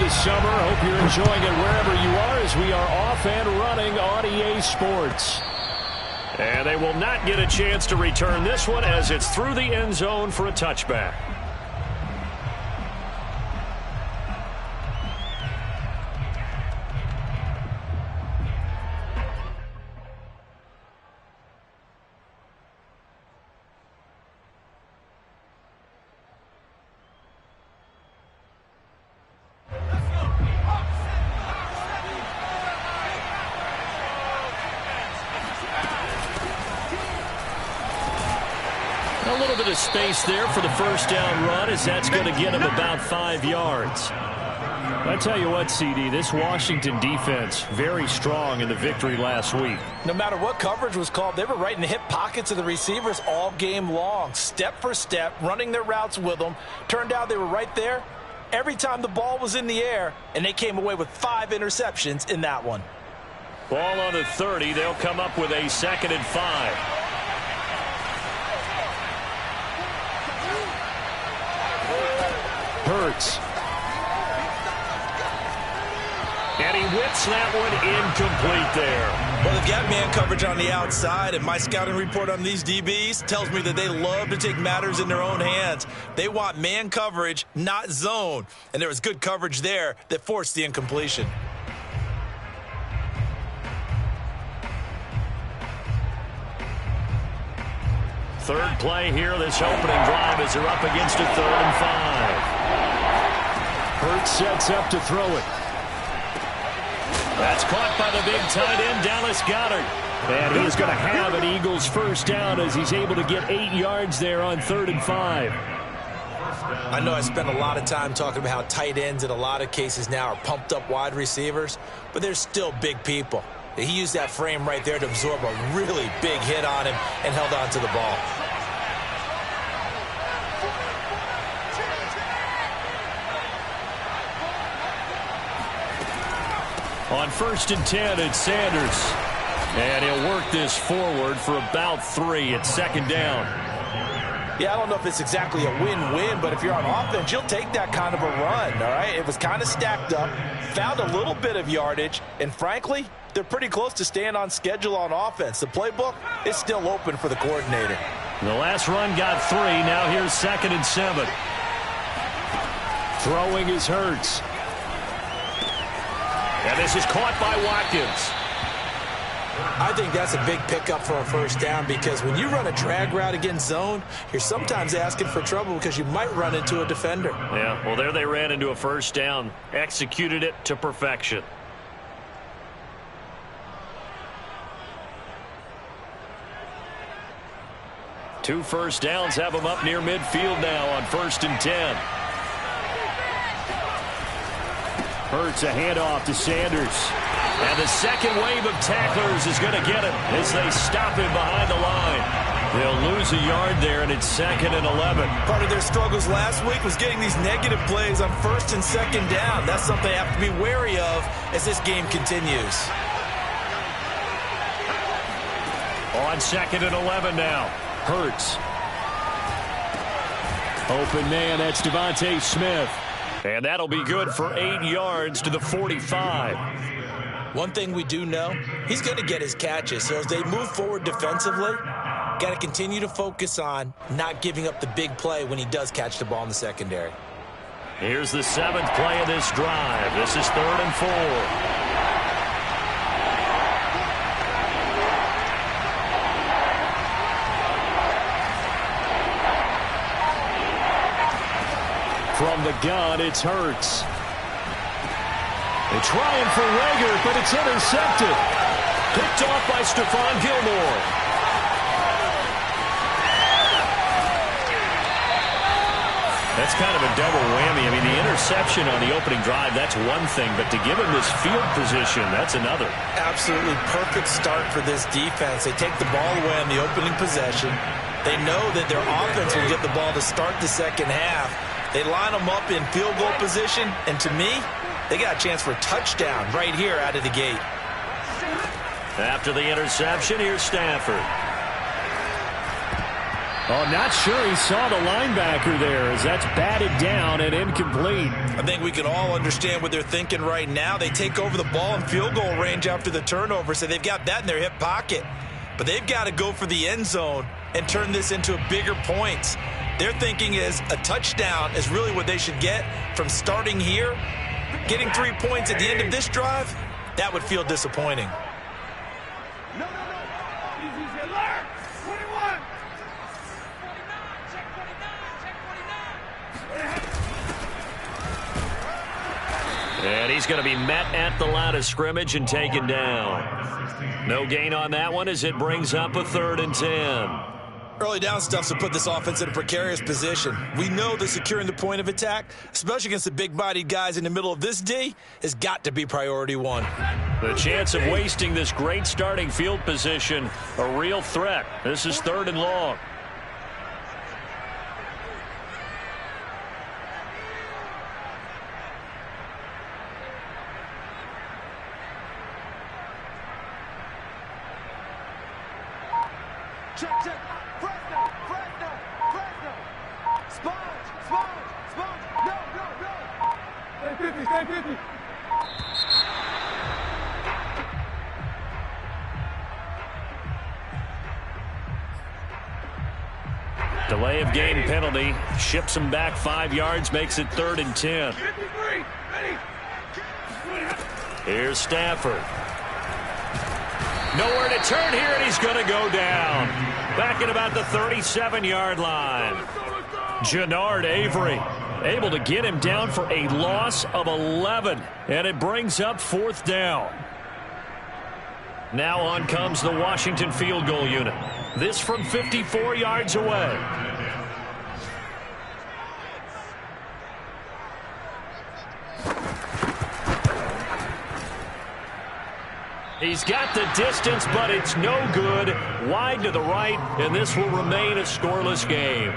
this summer. Hope you're enjoying it wherever you are as we are off and running on EA Sports. And they will not get a chance to return this one as it's through the end zone for a touchback. A little bit of space there for the first down run as that's going to get him about 5 yards. I tell you what, CD, this Washington defense, very strong in the victory last week. No matter what coverage was called, they were right in the hip pockets of the receivers all game long, step for step, running their routes with them. Turned out they were right there every time the ball was in the air, and they came away with 5 interceptions in that one. Ball on the 30. They'll come up with a 2nd and 5. Hurts. And he whips that one incomplete there. Well, they've got man coverage on the outside, and my scouting report on these DBs tells me that they love to take matters in their own hands. They want man coverage, not zone. And there was good coverage there that forced the incompletion. Third play here, this opening drive as they're up against a 3rd and 5. Hurts sets up to throw it. That's caught by the big tight end, Dallas Goedert. And he's going to have an Eagles first down as he's able to get 8 yards there on 3rd and 5. I know I spent a lot of time talking about how tight ends in a lot of cases now are pumped up wide receivers, but they're still big people. He used that frame right there to absorb a really big hit on him and held on to the ball. On 1st and 10, it's Sanders. And he'll work this forward for about 3 at 2nd down. Yeah, I don't know if it's exactly a win-win, but if you're on offense, you'll take that kind of a run, all right? It was kind of stacked up, found a little bit of yardage, and frankly, they're pretty close to staying on schedule on offense. The playbook is still open for the coordinator. The last run got 3. Now here's 2nd and 7. Throwing is Hurts. And this is caught by Watkins. I think that's a big pickup for a first down because when you run a drag route against zone, you're sometimes asking for trouble because you might run into a defender. Yeah, well, there they ran into a first down. Executed it to perfection. Two first downs have them up near midfield now on 1st and 10. Hurts a handoff to Sanders. And the second wave of tacklers is going to get him as they stop him behind the line. They'll lose a yard there, and it's 2nd and 11. Part of their struggles last week was getting these negative plays on 1st and 2nd down. That's something they have to be wary of as this game continues. On 2nd and 11 now. Hurts. Open man, that's Devontae Smith. And that'll be good for 8 yards to the 45. One thing we do know, he's going to get his catches. So as they move forward defensively, got to continue to focus on not giving up the big play when he does catch the ball in the secondary. Here's the 7th play of this drive. This is 3rd and 4. From the gun, it's Hurts. They're trying for Rager, but it's intercepted. Picked off by Stephon Gilmore. That's kind of a double whammy. I mean, the interception on the opening drive, that's one thing, but to give him this field position, that's another. Absolutely perfect start for this defense. They take the ball away on the opening possession. They know that their offense will get the ball to start the second half. They line them up in field goal position, and to me, they got a chance for a touchdown right here out of the gate. After the interception, here's Stafford. Oh, not sure he saw the linebacker there as that's batted down and incomplete. I think we can all understand what they're thinking right now. They take over the ball in field goal range after the turnover, so they've got that in their hip pocket. But they've got to go for the end zone and turn this into bigger points. Their thinking is a touchdown is really what they should get from starting here. Getting 3 points at the end of this drive, that would feel disappointing. And he's going to be met at the line of scrimmage and taken down. No gain on that one as it brings up a 3rd and 10. Early down stuff to put this offense in a precarious position. We know that securing the point of attack, especially against the big-bodied guys in the middle of this D, has got to be priority one. The chance of wasting this great starting field position, a real threat. This is 3rd and long. Check, check. Fresno, Fresno, Fresno. Sponge, sponge, sponge. No, no, no. Stay 50, stay 50. Delay of game penalty. Ships him back 5 yards, makes it 3rd and 10. Here's Stafford. Nowhere to turn here, and he's going to go down. Back at about the 37-yard line. Jannard Avery able to get him down for a loss of 11. And it brings up 4th down. Now on comes the Washington field goal unit. This from 54 yards away. He's got the distance, but it's no good. Wide to the right, and this will remain a scoreless game.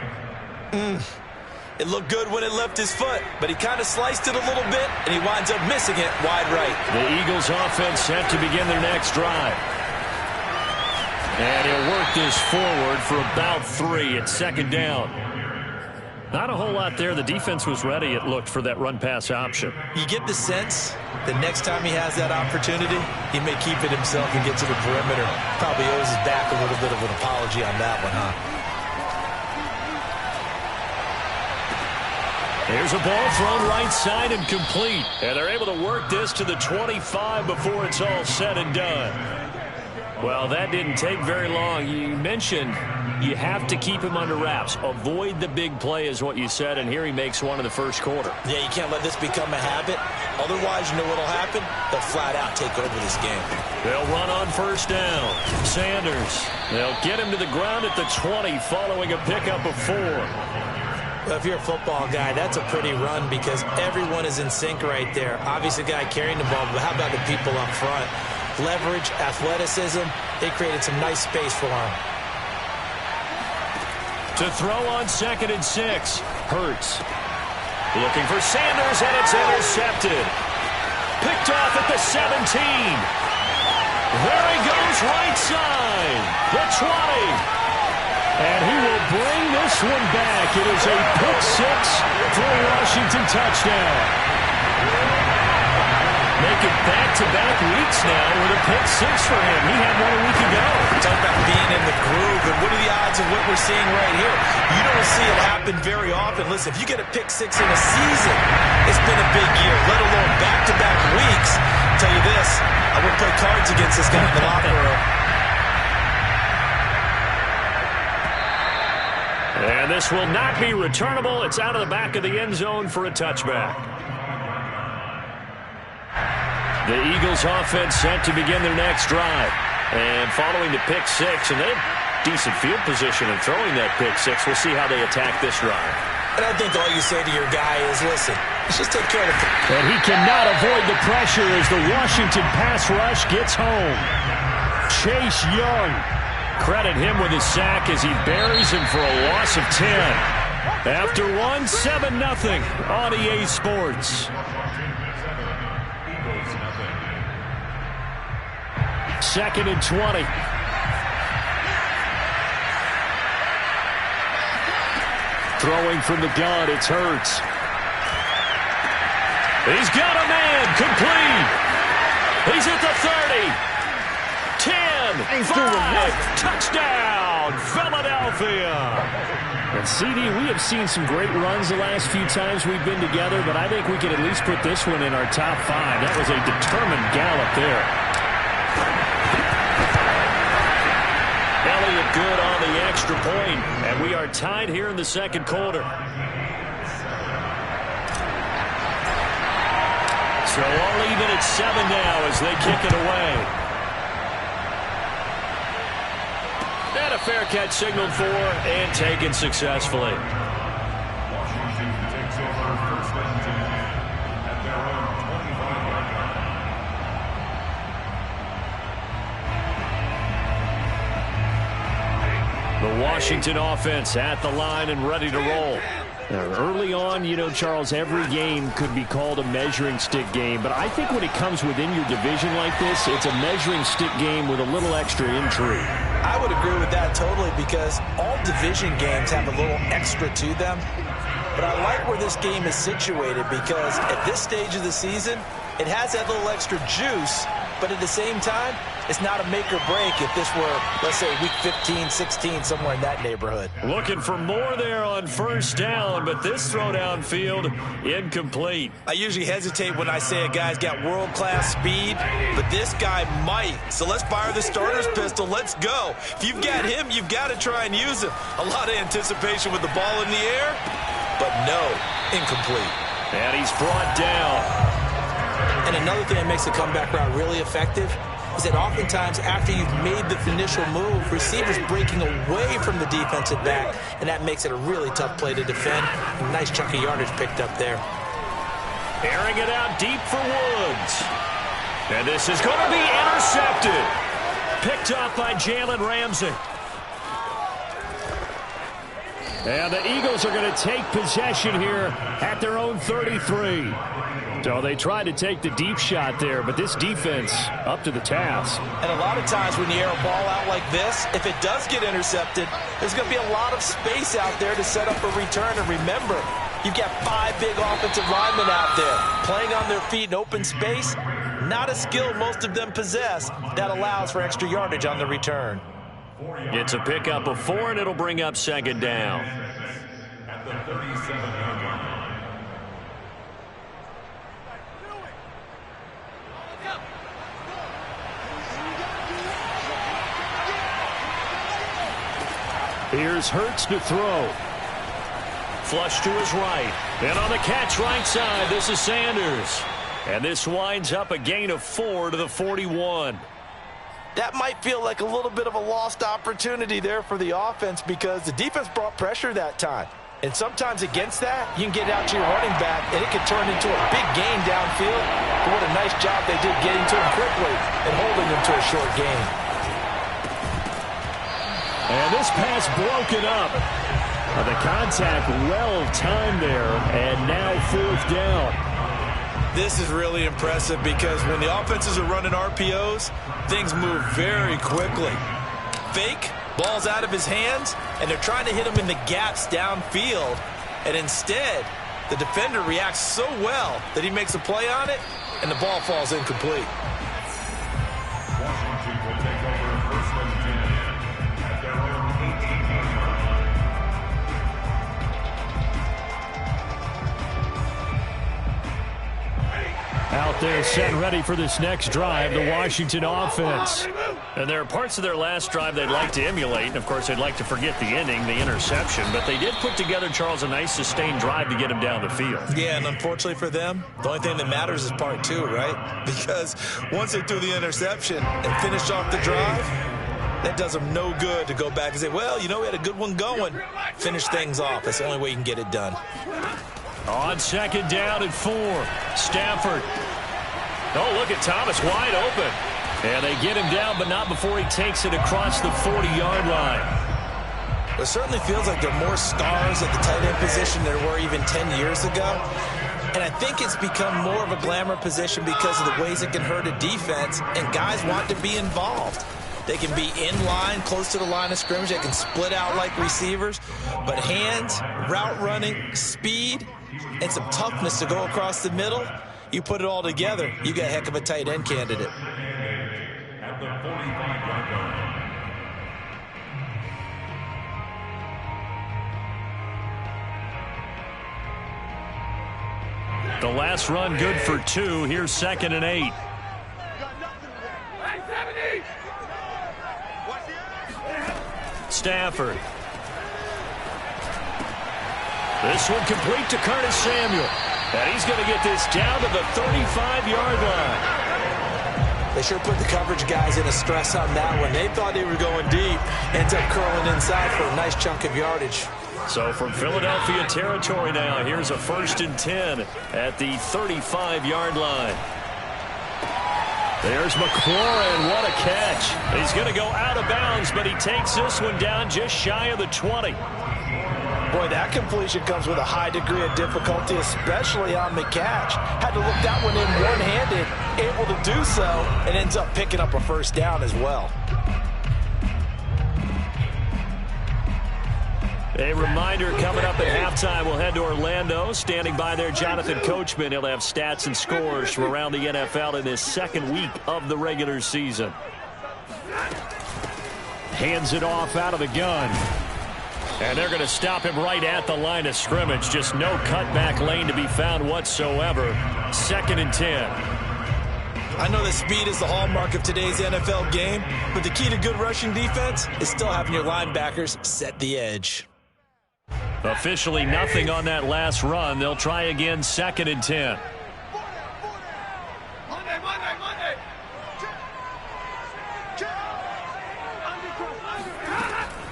It looked good when it left his foot, but he kind of sliced it a little bit, and he winds up missing it wide right. The Eagles offense set to begin their next drive. And he'll work this forward for about 3 at 2nd down. Not a whole lot there. The defense was ready, it looked, for that run-pass option. You get the sense that next time he has that opportunity, he may keep it himself and get to the perimeter. Probably owes his back a little bit of an apology on that one, huh? There's a ball thrown right side and complete. And they're able to work this to the 25 before it's all said and done. Well, that didn't take very long. You mentioned you have to keep him under wraps. Avoid the big play is what you said, and here he makes one in the first quarter. Yeah, you can't let this become a habit. Otherwise, you know what will happen? They'll flat out take over this game. They'll run on 1st down. Sanders, they'll get him to the ground at the 20 following a pickup of 4. Well, if you're a football guy, that's a pretty run because everyone is in sync right there. Obviously, the guy carrying the ball, but how about the people up front? Leverage, athleticism, they created some nice space for him. To throw on 2nd and 6. Hurts. Looking for Sanders, and it's intercepted. Picked off at the 17. There he goes, right side. The 20. And he will bring this one back. It is a pick 6 for a Washington touchdown. Make it back-to-back weeks now with a pick 6 for him. He had one a week ago. Talk about being in the groove, and what are the odds of what we're seeing right here? You don't see it happen very often. Listen, if you get a pick 6 in a season, it's been a big year, let alone back-to-back weeks. I'll tell you this, I would play cards against this guy in the locker room. And this will not be returnable. It's out of the back of the end zone for a touchback. The Eagles offense set to begin their next drive. And following the pick 6, and they have decent field position in throwing that pick 6. We'll see how they attack this drive. And I think all you say to your guy is, listen, let's just take care of it. And he cannot avoid the pressure as the Washington pass rush gets home. Chase Young. Credit him with his sack as he buries him for a loss of 10. After one, 7-0 on EA Sports. Second and 20. Throwing from the gun, it's Hurts. He's got a man, complete. He's at the 30. 10, 5, touchdown, Philadelphia. And CD, we have seen some great runs the last few times we've been together, but I think we can at least put this one in our top 5. That was a determined gallop there. Elliott good on the extra point, and we are tied here in the second quarter. So all even at 7 now as they kick it away. And a fair catch signaled for and taken successfully. Washington takes over first and 10 at their own 25-yard line. The Washington offense at the line and ready to roll. Early on, you know, Charles, every game could be called a measuring stick game. But I think when it comes within your division like this, it's a measuring stick game with a little extra intrigue. I would agree with that totally because all division games have a little extra to them. But I like where this game is situated because at this stage of the season, it has that little extra juice. But at the same time, it's not a make or break if this were, let's say, week 15, 16, somewhere in that neighborhood. Looking for more there on first down, but this throw downfield incomplete. I usually hesitate when I say a guy's got world-class speed, but this guy might. So let's fire the starter's pistol. Let's go. If you've got him, you've got to try and use him. A lot of anticipation with the ball in the air, but no, incomplete. And he's brought down. And another thing that makes the comeback route really effective is that oftentimes after you've made the initial move, receivers breaking away from the defensive back, and that makes it a really tough play to defend. A nice chunk of yardage picked up there. Airing it out deep for Woods. And this is going to be intercepted. Picked off by Jalen Ramsey. And the Eagles are going to take possession here at their own 33. So they tried to take the deep shot there, but this defense up to the task. And a lot of times when you air a ball out like this, if it does get intercepted, there's going to be a lot of space out there to set up a return. And remember, you've got 5 big offensive linemen out there playing on their feet in open space. Not a skill most of them possess that allows for extra yardage on the return. It's a pickup of 4, and it'll bring up second down. At the 37-yard line. Here's Hurts to throw. Flush to his right. And on the catch right side, this is Sanders. And this winds up a gain of 4 to the 41. That might feel like a little bit of a lost opportunity there for the offense because the defense brought pressure that time. And sometimes against that, you can get out to your running back, and it can turn into a big gain downfield. But what a nice job they did getting to him quickly and holding him to a short gain. And this pass broken up. The contact well timed there, and now 4th down. This is really impressive because when the offenses are running RPOs, things move very quickly. Fake, ball's out of his hands, and they're trying to hit him in the gaps downfield. And instead, the defender reacts so well that he makes a play on it, and the ball falls incomplete. Washington will take over first and 10 at their own 18-yard line. Out there set ready for this next drive, the Washington offense. And there are parts of their last drive they'd like to emulate. And, of course, they'd like to forget the ending, the interception. But they did put together, Charles, a nice sustained drive to get him down the field. Yeah, and unfortunately for them, the only thing that matters is part 2, right? Because once they threw the interception and finished off the drive, that does them no good to go back and say, well, you know, we had a good one going. Finish things off. That's the only way you can get it done. On second down and 4, Stafford. Oh, look at Thomas wide open. And they get him down, but not before he takes it across the 40-yard line. It certainly feels like there are more stars at the tight end position than there were even 10 years ago. And I think it's become more of a glamour position because of the ways it can hurt a defense, and guys want to be involved. They can be in line, close to the line of scrimmage. They can split out like receivers. But hands, route running, speed, and some toughness to go across the middle, you put it all together, you got a heck of a tight end candidate. At the 45-yard line. The last run good for 2. Here's 2nd and 8. Stafford. This one complete to Curtis Samuel. And he's going to get this down to the 35-yard line. They sure put the coverage guys in a stress on that one. They thought they were going deep. Ends up curling inside for a nice chunk of yardage. So from Philadelphia territory now, here's a 1st and 10 at the 35-yard line. There's McLaurin. What a catch. He's going to go out of bounds, but he takes this one down just shy of the 20. Boy, that completion comes with a high degree of difficulty, especially on the catch. Had to look that one in one-handed, able to do so, and ends up picking up a 1st down as well. A reminder, coming up at halftime, we'll head to Orlando. Standing by there, Jonathan Coachman. He'll have stats and scores from around the NFL in his 2nd week of the regular season. Hands it off out of the gun. And they're going to stop him right at the line of scrimmage. Just no cutback lane to be found whatsoever. 2nd and 10. I know that speed is the hallmark of today's NFL game, but the key to good rushing defense is still having your linebackers set the edge. Officially nothing on that last run. They'll try again, 2nd and 10.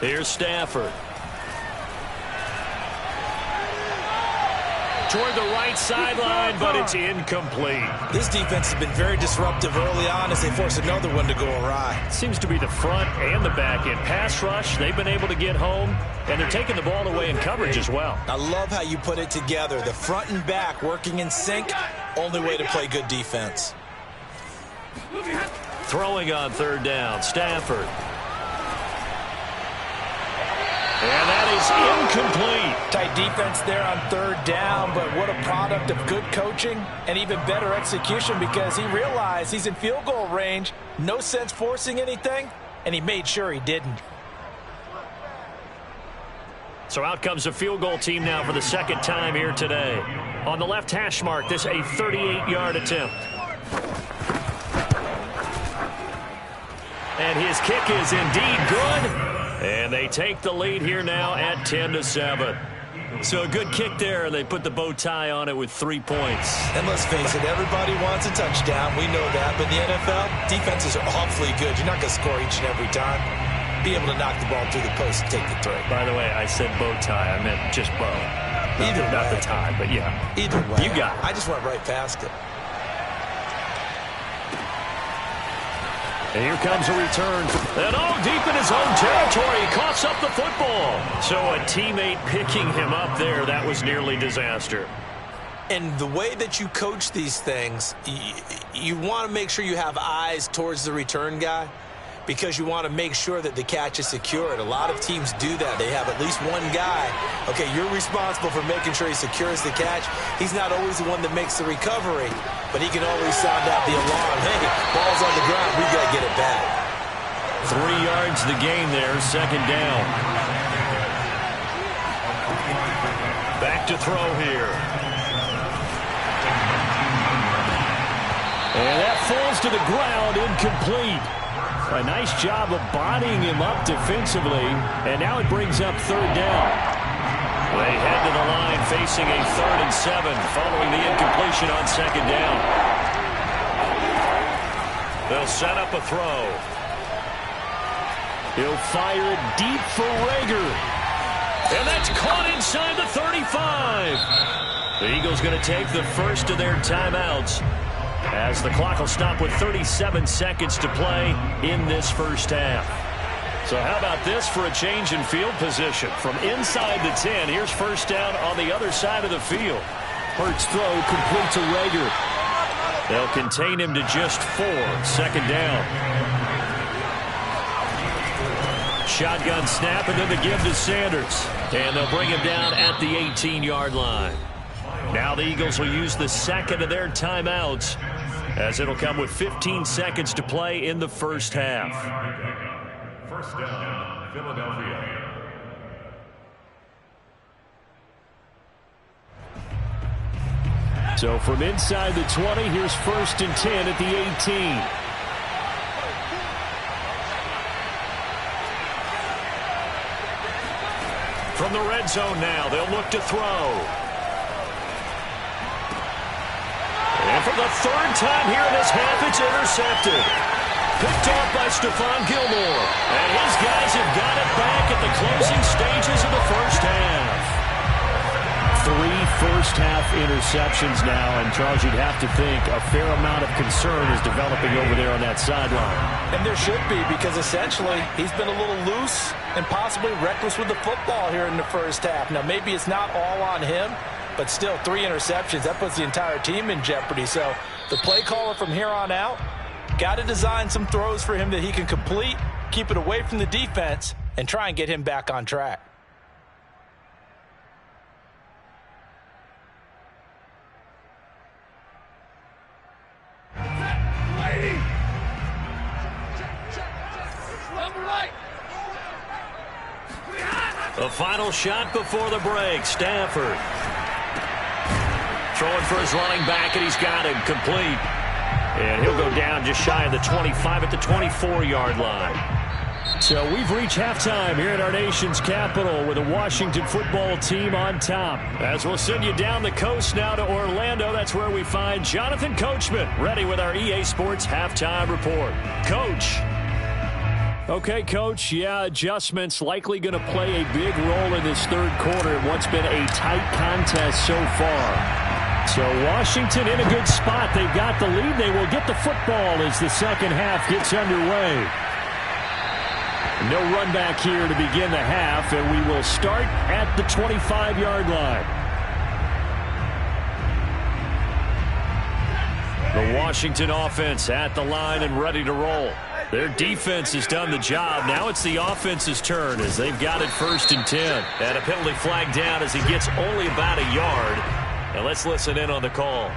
Here's Stafford. Toward the right sideline, but it's incomplete. This defense has been very disruptive early on as they force another one to go awry. Seems to be the front and the back end. Pass rush, they've been able to get home, and they're taking the ball away in coverage as well. I love how you put it together. The front and back working in sync, only way to play good defense. Throwing on 3rd down, Stafford. And that is incomplete. Tight defense there on 3rd down, but what a product of good coaching and even better execution because he realized he's in field goal range. No sense forcing anything, and he made sure he didn't. So out comes a field goal team now for the 2nd time here today. On the left hash mark, this a 38-yard attempt. And his kick is indeed good. And they take the lead here now at 10-7. So a good kick there, and they put the bow tie on it with 3 points. And let's face it, everybody wants a touchdown. We know that. But in the NFL, defenses are awfully good. You're not going to score each and every time. Be able to knock the ball through the post and take the throw. By the way, I said bow tie. I meant just bow. Either way. Not the tie, but yeah. Either way. You got it. I just went right past it. And here comes a return. And deep in his own territory, he coughs up the football. So a teammate picking him up there, that was nearly disaster. And the way that you coach these things, you want to make sure you have eyes towards the return guy because you want to make sure that the catch is secured. A lot of teams do that. They have at least one guy. Okay, you're responsible for making sure he secures the catch. He's not always the one that makes the recovery, but he can always sound out the alarm. Hey, ball's on the ground. We got to get it back. 3 yards the gain there, 2nd down. Back to throw here. And that falls to the ground, incomplete. A nice job of bodying him up defensively, and now it brings up 3rd down. They head to the line facing a 3rd and 7 following the incompletion on 2nd down. They'll set up a throw. He'll fire it deep for Rager. And that's caught inside the 35. The Eagles going to take the first of their timeouts as the clock will stop with 37 seconds to play in this first half. So how about this for a change in field position? From inside the 10, here's 1st down on the other side of the field. Hurts throw complete to Rager. They'll contain him to just 4. 2nd down. shotgun snap and then the give to Sanders. And they'll bring him down at the 18-yard line. Now the Eagles will use the second of their timeouts, as it'll come with 15 seconds to play in the first half. First down, Philadelphia. So from inside the 20, here's 1st and 10 at the 18. From the red zone now, they'll look to throw. And for the 3rd time here in this half, it's intercepted. Picked off by Stephon Gilmore. And his guys have got it back at the closing stages of the first half. 3 first-half interceptions now, and Charles, you'd have to think a fair amount of concern is developing over there on that sideline. And there should be, because essentially he's been a little loose and possibly reckless with the football here in the first half. Now, maybe it's not all on him, but still 3 interceptions. That puts the entire team in jeopardy. So the play caller from here on out got to design some throws for him that he can complete, keep it away from the defense, and try and get him back on track. The final shot before the break. Stafford throwing for his running back, and he's got him complete. And he'll go down just shy of the 25 at the 24-yard line. So we've reached halftime here at our nation's capital with the Washington football team on top. As we'll send you down the coast now to Orlando, that's where we find Jonathan Coachman ready with our EA Sports halftime report. Coach. Okay, Coach, yeah, adjustments likely going to play a big role in this 3rd quarter in what's been a tight contest so far. So Washington in a good spot. They've got the lead. They will get the football as the second half gets underway. No run back here to begin the half, and we will start at the 25-yard line. The Washington offense at the line and ready to roll. Their defense has done the job. Now it's the offense's turn as they've got it 1st and 10. And a penalty flag down as he gets only about a yard. And let's listen in on the call.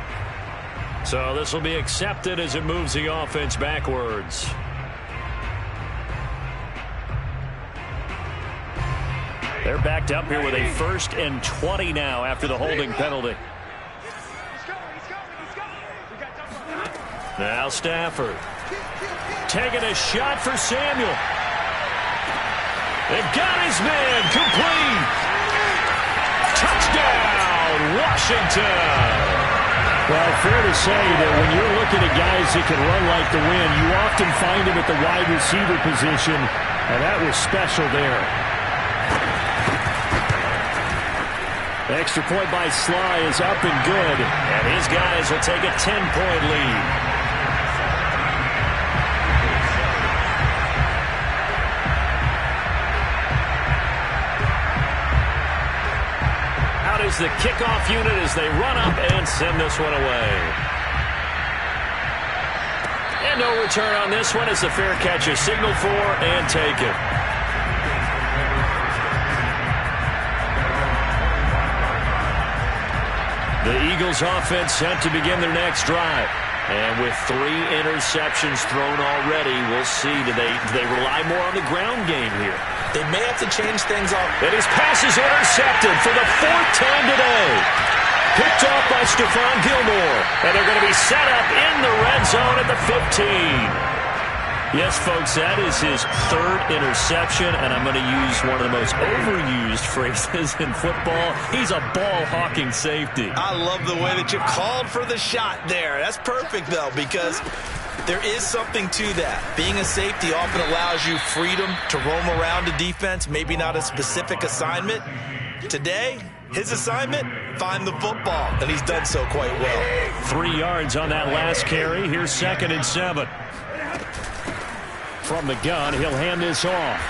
So this will be accepted as it moves the offense backwards. They're backed up here with a 1st and 20 now after the holding penalty. Now Stafford. Taking a shot for Samuel. They've got his man complete. Touchdown, Washington. Well, fair to say that when you're looking at guys that can run like the wind, you often find them at the wide receiver position, and that was special there. The extra point by Sly is up and good, and his guys will take a 10-point lead. Is the kickoff unit as they run up and send this one away. And no return on this one as the fair catch is signaled for and taken. The Eagles offense set to begin their next drive. And with 3 interceptions thrown already, we'll see, do they rely more on the ground game here? They may have to change things up. And his pass is intercepted for the 4th time today. Picked off by Stephon Gilmore. And they're going to be set up in the red zone at the 15. Yes, folks, that is his 3rd interception, and I'm going to use one of the most overused phrases in football. He's a ball-hawking safety. I love the way that you called for the shot there. That's perfect, though, because there is something to that. Being a safety often allows you freedom to roam around a defense, maybe not a specific assignment. Today, his assignment, find the football, and he's done so quite well. 3 yards on that last carry. Here's 2nd and 7. From the gun, he'll hand this off.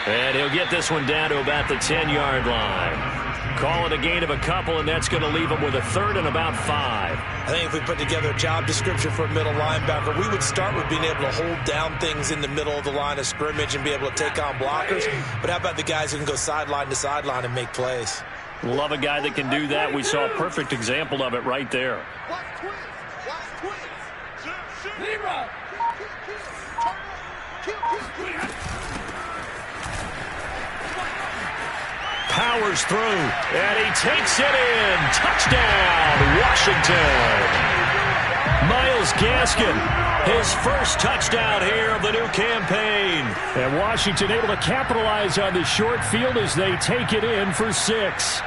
And he'll get this one down to about the 10-yard line. Call it a gain of a couple, and that's going to leave them with a third and about 5. I think if we put together a job description for a middle linebacker, we would start with being able to hold down things in the middle of the line of scrimmage and be able to take on blockers. But how about the guys who can go sideline to sideline and make plays? Love a guy that can do that. We saw a perfect example of it right there. Powers through, and he takes it in. Touchdown, Washington. Myles Gaskin, his first touchdown here of the new campaign. And Washington able to capitalize on the short field as they take it in for 6.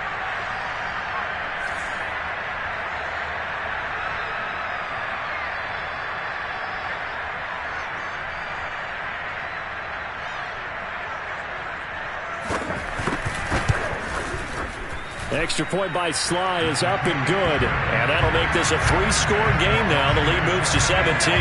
Extra point by Sly is up and good. And that'll make this a 3-score game now. The lead moves to 17.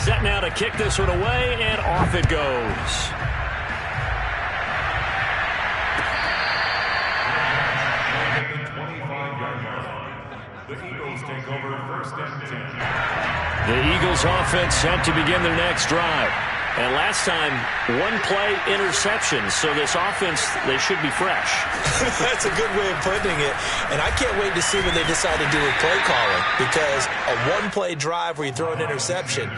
Set now to kick this one away, and off it goes. The Eagles take over first and 10. The Eagles offense set to begin their next drive. And last time, 1-play interception. So this offense, they should be fresh. That's a good way of putting it. And I can't wait to see when they decide to do with play calling. Because a 1-play drive where you throw an interception,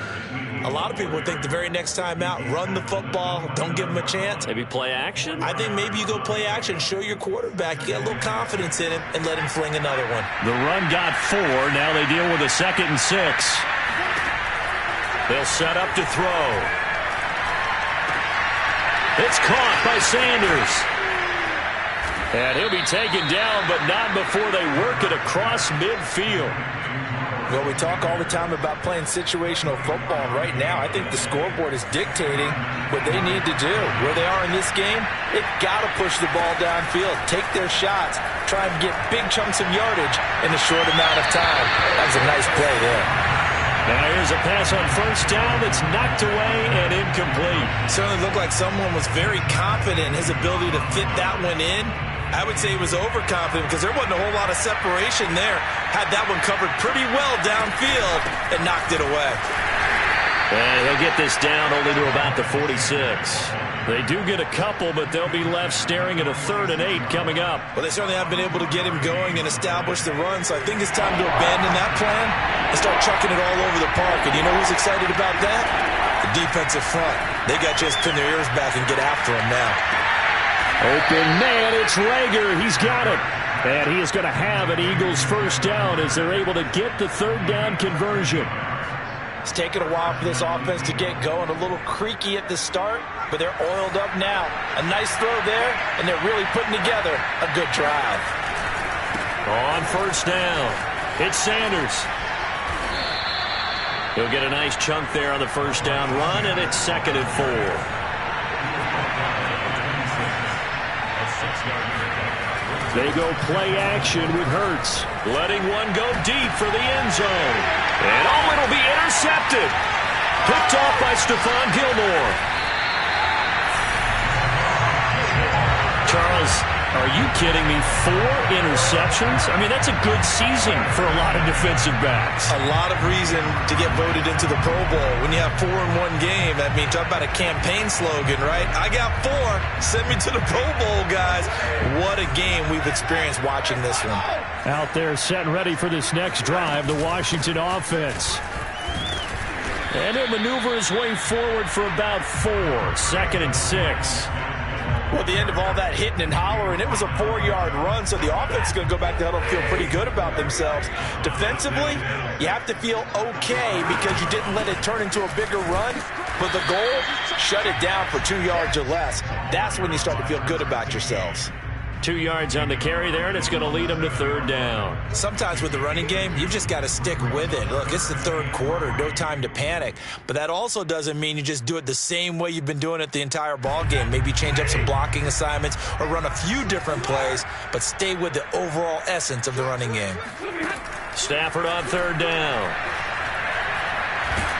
a lot of people think the very next time out, run the football, don't give them a chance. Maybe play action? I think maybe you go play action, show your quarterback, you get a little confidence in him, and let him fling another one. The run got 4. Now they deal with a 2nd and 6. They'll set up to throw. It's caught by Sanders. And he'll be taken down, but not before they work it across midfield. Well, we talk all the time about playing situational football, and right now I think the scoreboard is dictating what they need to do. Where they are in this game, they've got to push the ball downfield, take their shots, try and get big chunks of yardage in a short amount of time. That was a nice play there. Now here's a pass on first down that's knocked away and incomplete. Certainly looked like someone was very confident in his ability to fit that one in. I would say he was overconfident because there wasn't a whole lot of separation there. Had that one covered pretty well downfield and knocked it away. And he'll get this down only to about the 46. They do get a couple, but they'll be left staring at a 3rd and 8 coming up. Well, they certainly have been able to get him going and establish the run, so I think it's time to abandon that plan and start chucking it all over the park. And you know who's excited about that? The defensive front. They got to just pin their ears back and get after him now. Open man, it's Rager. He's got it. And he is going to have an Eagles first down as they're able to get the 3rd down conversion. It's taken a while for this offense to get going. A little creaky at the start, but they're oiled up now. A nice throw there, and they're really putting together a good drive. On first down, it's Sanders. He'll get a nice chunk there on the first down run, and it's 2nd and 4. They go play action with Hurts. Letting one go deep for the end zone. And it'll be intercepted. Picked off by Stephon Gilmore. Charles, are you kidding me? 4 interceptions? I mean, that's a good season for a lot of defensive backs. A lot of reason to get voted into the Pro Bowl. When you have 4 in one game, I mean, talk about a campaign slogan, right? I got 4. Send me to the Pro Bowl, guys. What a game we've experienced watching this one. Out there set and ready for this next drive, the Washington offense. And he'll maneuver his way forward for about 4. 2nd and 6. Well, at the end of all that hitting and hollering, it was a 4-yard run, so the offense is going to go back to huddle and feel pretty good about themselves. Defensively, you have to feel okay because you didn't let it turn into a bigger run, but the goal, shut it down for 2 yards or less. That's when you start to feel good about yourselves. 2 yards on the carry there, and it's going to lead them to third down. Sometimes with the running game, you've just got to stick with it. Look, it's the third quarter, no time to panic. But that also doesn't mean you just do it the same way you've been doing it the entire ball game. Maybe change up some blocking assignments or run a few different plays, but stay with the overall essence of the running game. Stafford on third down.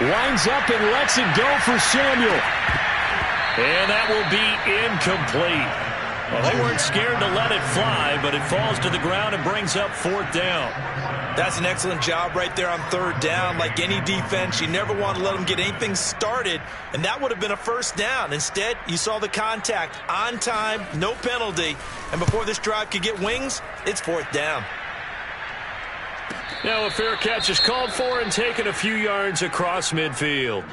Winds up and lets it go for Samuel. And that will be incomplete. Well, they weren't scared to let it fly, but it falls to the ground and brings up fourth down. That's an excellent job right there on third down. Like any defense, you never want to let them get anything started, and that would have been a first down. Instead, you saw the contact on time, no penalty, and before this drive could get wings, it's fourth down. Now a fair catch is called for and taken a few yards across midfield.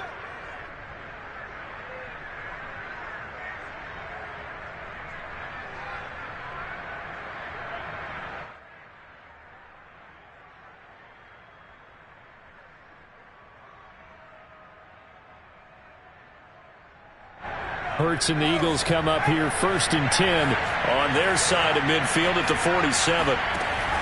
Hurts and the Eagles come up here 1st and 10 on their side of midfield at the 47.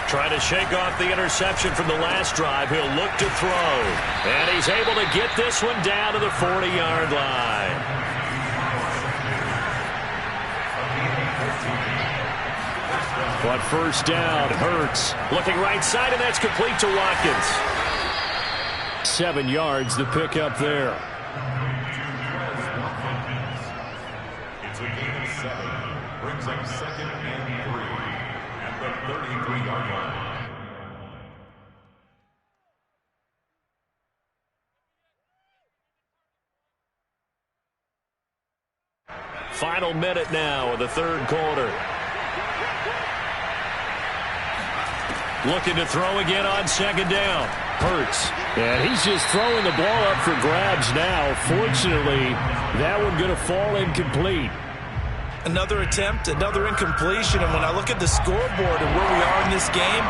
Trying to shake off the interception from the last drive. He'll look to throw. And he's able to get this one down to the 40-yard line. But first down, Hurts. Looking right side, and that's complete to Watkins. 7 yards the pickup there. It's a gain of 7. Brings up 2nd and 3 at the 33-yard line. Final minute now of the third quarter. Looking to throw again on second down. Hurts. And he's just throwing the ball up for grabs now. Fortunately, that one going to fall incomplete. Another attempt, another incompletion, and when I look at the scoreboard and where we are in this game,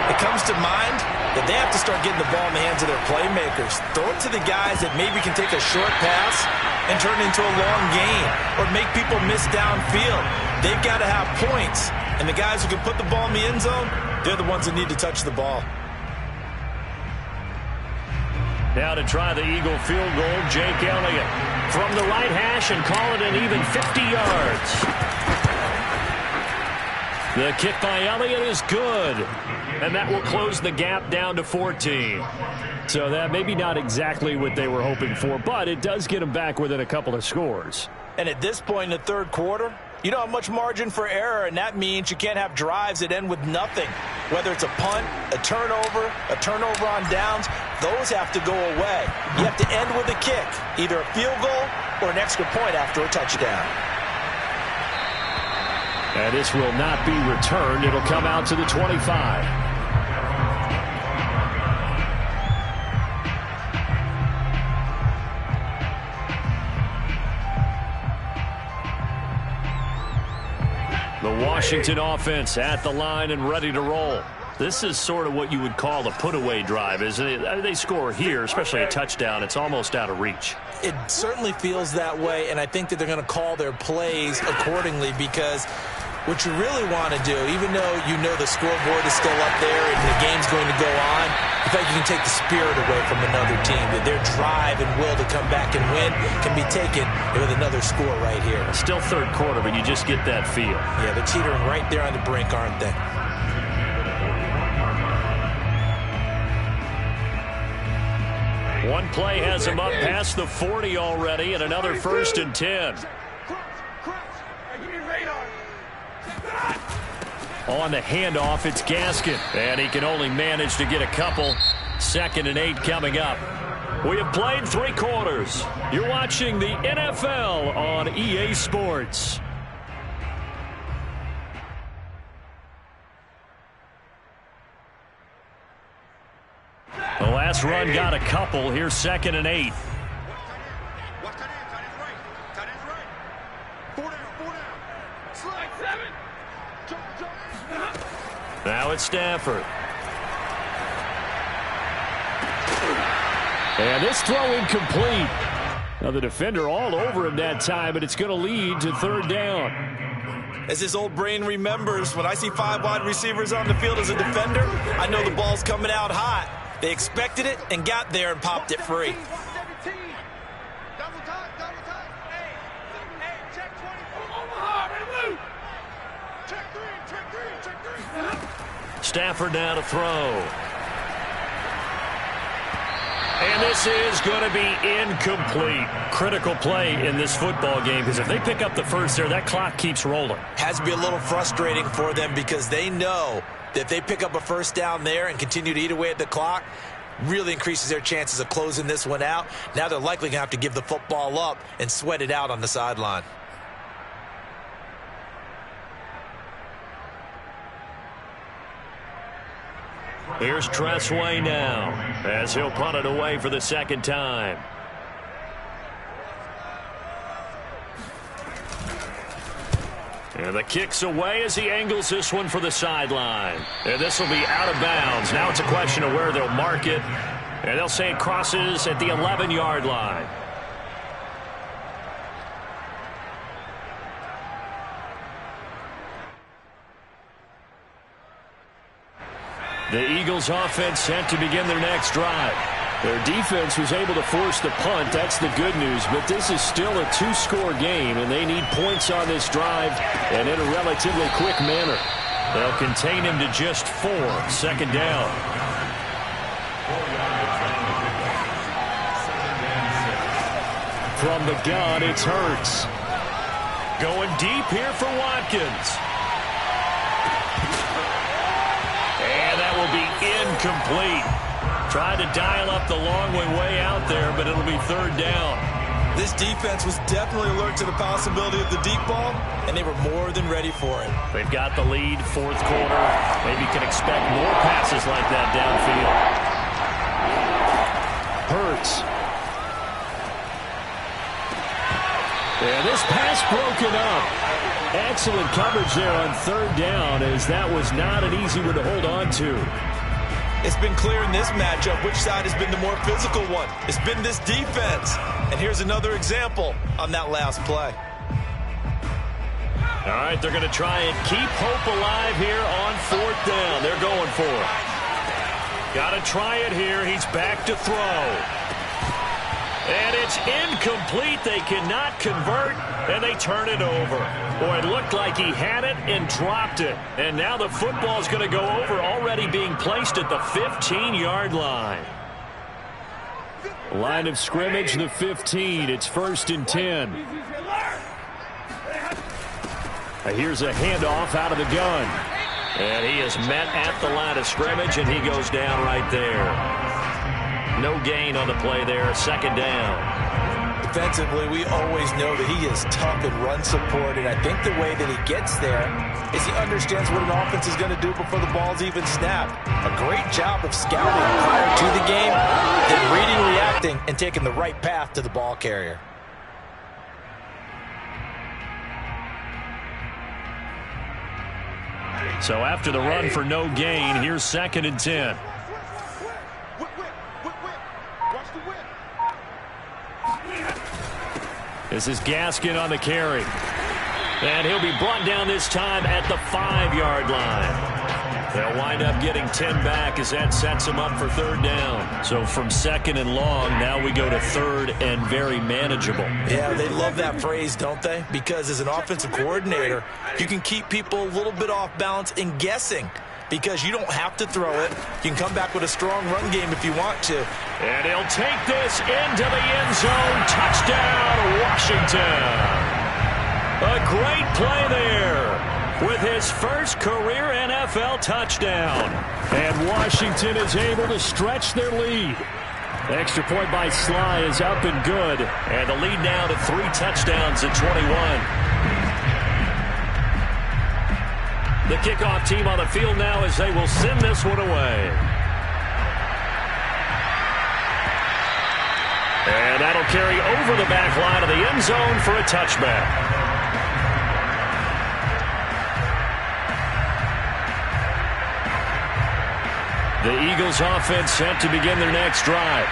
it comes to mind that they have to start getting the ball in the hands of their playmakers. Throw it to the guys that maybe can take a short pass and turn it into a long gain or make people miss downfield. They've got to have points, and the guys who can put the ball in the end zone, they're the ones that need to touch the ball. Now to try the Eagle field goal, Jake Elliott from the right hash and call it an even 50 yards. The kick by Elliott is good, and that will close the gap down to 14. So that maybe not exactly what they were hoping for, but it does get them back within a couple of scores. And at this point in the third quarter, you don't have much margin for error, and that means you can't have drives that end with nothing. Whether it's a punt, a turnover on downs, those have to go away. You have to end with a kick, either a field goal or an extra point after a touchdown. And this will not be returned. It'll come out to the 25. The Washington offense at the line and ready to roll. This is sort of what you would call a put-away drive, isn't it? They score here, especially a touchdown. It's almost out of reach. It certainly feels that way, and I think that they're going to call their plays accordingly, because what you really want to do, even though you know the scoreboard is still up there and the game's going to go on, you feel like you can take the spirit away from another team, that their drive and will to come back and win can be taken with another score right here. Still third quarter, but you just get that feel. Yeah, they're teetering right there on the brink, aren't they? One play has him up past the 40 already, and another 1st and 10. On the handoff, it's Gaskin, and he can only manage to get a couple. 2nd and 8 coming up. We have played 3 quarters. You're watching the NFL on EA Sports. The last run got a couple. Here's 2nd and 8. Now it's Stafford. And this throw incomplete. Now the defender all over him that time, but it's going to lead to third down. As his old brain remembers, when I see 5 wide receivers on the field as a defender, I know the ball's coming out hot. They expected it and got there and popped it free. Double time, double time. Hey, check 20. Check three. Stafford now to throw. And this is going to be incomplete. Critical play in this football game, because if they pick up the first there, that clock keeps rolling. Has to be a little frustrating for them because they know that if they pick up a first down there and continue to eat away at the clock, really increases their chances of closing this one out. Now they're likely going to have to give the football up and sweat it out on the sideline. Here's Tressway now, as he'll punt it away for the second time. And the kick's away as he angles this one for the sideline. And this will be out of bounds. Now it's a question of where they'll mark it. And they'll say it crosses at the 11-yard line. The Eagles offense set to begin their next drive. Their defense was able to force the punt. That's the good news. But this is still a 2-score game, and they need points on this drive and in a relatively quick manner. They'll contain him to just 4. Second down. From the gun, it's Hurts. Going deep here for Watkins. And that will be incomplete. Tried to dial up the long way out there, but it'll be third down. This defense was definitely alert to the possibility of the deep ball, and they were more than ready for it. They've got the lead, fourth quarter. Maybe can expect more passes like that downfield. Hurts. And this pass broken up. Excellent coverage there on third down, as that was not an easy one to hold on to. It's been clear in this matchup which side has been the more physical one. It's been this defense. And here's another example on that last play. All right, they're going to try and keep hope alive here on fourth down. They're going for it. Got to try it here. He's back to throw. And it's incomplete. They cannot convert, and they turn it over. Boy, it looked like he had it and dropped it. And now the football's going to go over, already being placed at the 15-yard line. Line of scrimmage, the 15. It's 1st and 10. Here's a handoff out of the gun. And he is met at the line of scrimmage, and he goes down right there. No gain on the play there, second down. Defensively, we always know that he is tough in run support, and I think the way that he gets there is he understands what an offense is going to do before the ball's even snapped. A great job of scouting prior to the game, then reading, reacting, and taking the right path to the ball carrier. So after the run for no gain, here's 2nd and 10. This is Gaskin on the carry. And he'll be brought down this time at the 5-yard line. They'll wind up getting 10 back as that sets them up for third down. So from 2nd and long, now we go to 3rd and very manageable. Yeah, they love that phrase, don't they? Because as an offensive coordinator, you can keep people a little bit off balance and guessing. Because you don't have to throw it. You can come back with a strong run game if you want to. And he'll take this into the end zone. Touchdown, Washington. A great play there with his first career NFL touchdown. And Washington is able to stretch their lead. Extra point by Sly is up and good. And the lead now to 3 touchdowns at 21. The kickoff team on the field now as they will send this one away. And that'll carry over the back line of the end zone for a touchback. The Eagles offense set to begin their next drive.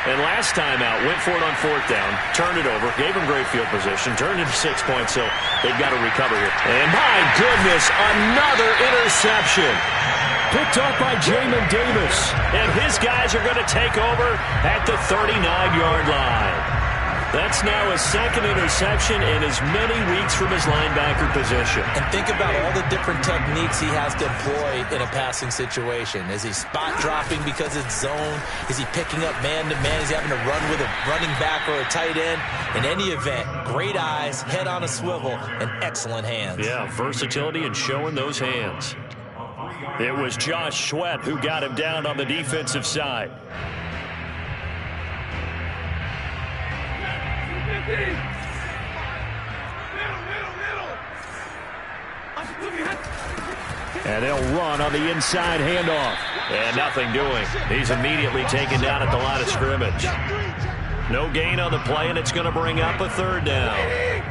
And last time out, went for it on 4th down, turned it over, gave him great field position, turned it 6 points, so they've got to recover here. And my goodness, another interception. Picked up by Jamin Davis. And his guys are going to take over at the 39-yard line. That's now his 2nd interception in as many weeks from his linebacker position. And think about all the different techniques he has to employ in a passing situation. Is he spot dropping because it's zone? Is he picking up man-to-man? Is he having to run with a running back or a tight end? In any event, great eyes, head on a swivel, and excellent hands. Yeah, versatility and showing those hands. It was Josh Sweat who got him down on the defensive side. And they'll run on the inside handoff. And nothing doing. He's immediately taken down at the line of scrimmage. No gain on the play, and it's going to bring up a 3rd down.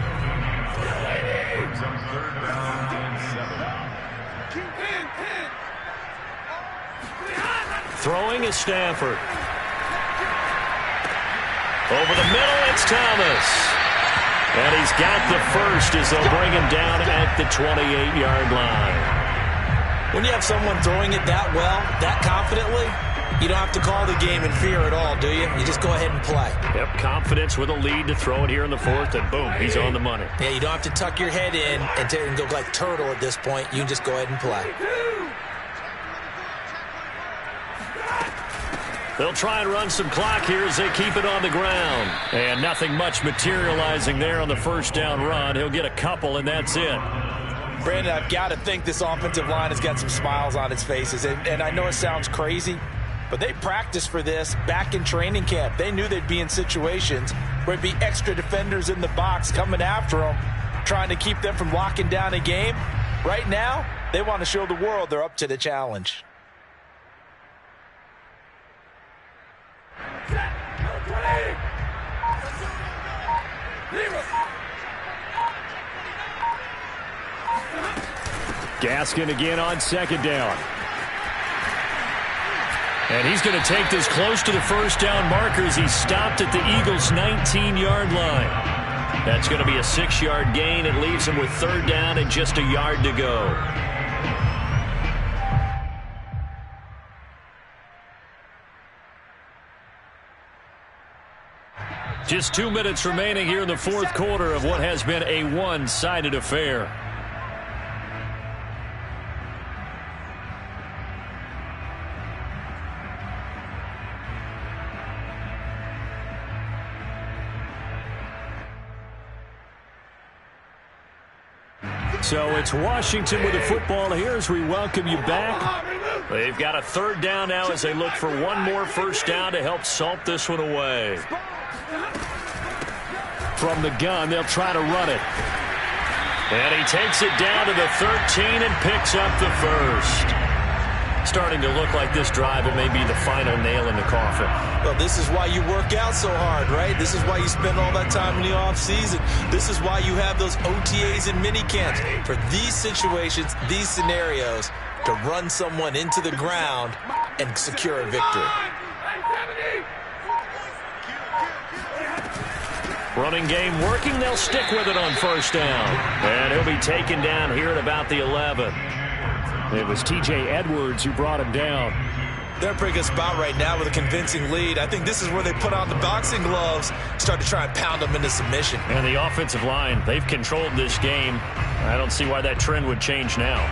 Throwing is Stafford. Over the middle, it's Thomas. And he's got the first as they'll bring him down at the 28-yard line. When you have someone throwing it that well, that confidently, you don't have to call the game in fear at all, do you? You just go ahead and play. Yep, confidence with a lead to throw it here in the 4th, and boom, he's on the money. Yeah, you don't have to tuck your head in and go like turtle at this point. You can just go ahead and play. They'll try and run some clock here as they keep it on the ground. And nothing much materializing there on the 1st down run. He'll get a couple, and that's it. Brandon, I've got to think this offensive line has got some smiles on its faces. And I know it sounds crazy, but they practiced for this back in training camp. They knew they'd be in situations where there'd be extra defenders in the box coming after them, trying to keep them from locking down a game. Right now, they want to show the world they're up to the challenge. Gaskin again on 2nd down. And he's going to take this close to the 1st down markers. He stopped at the Eagles' 19-yard line. That's going to be a 6-yard gain. It leaves him with 3rd down and just a yard to go. Just 2 minutes remaining here in the 4th quarter of what has been a one-sided affair. So it's Washington with the football here as we welcome you back. They've got a 3rd down now as they look for one more 1st down to help salt this one away. From the gun, they'll try to run it. And he takes it down to the 13 and picks up the 1st. Starting to look like this drive, it may be the final nail in the coffin. Well, this is why you work out so hard, right? This is why you spend all that time in the offseason. This is why you have those OTAs and mini camps. For these situations, these scenarios, to run someone into the ground and secure a victory. Running game working. They'll stick with it on 1st down. And he'll be taken down here at about the 11. It was T.J. Edwards who brought him down. They're in a pretty good spot right now with a convincing lead. I think this is where they put on the boxing gloves, start to try and pound them into submission. And the offensive line, they've controlled this game. I don't see why that trend would change now.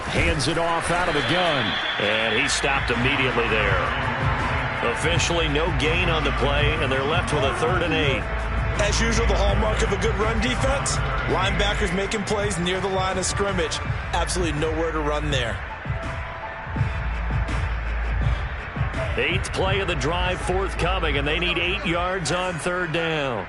Hands it off out of the gun. And he stopped immediately there. Officially no gain on the play, and they're left with a 3rd and 8. As usual, the hallmark of a good run defense, linebackers making plays near the line of scrimmage. Absolutely nowhere to run there. 8th play of the drive forthcoming, and they need 8 yards on 3rd down.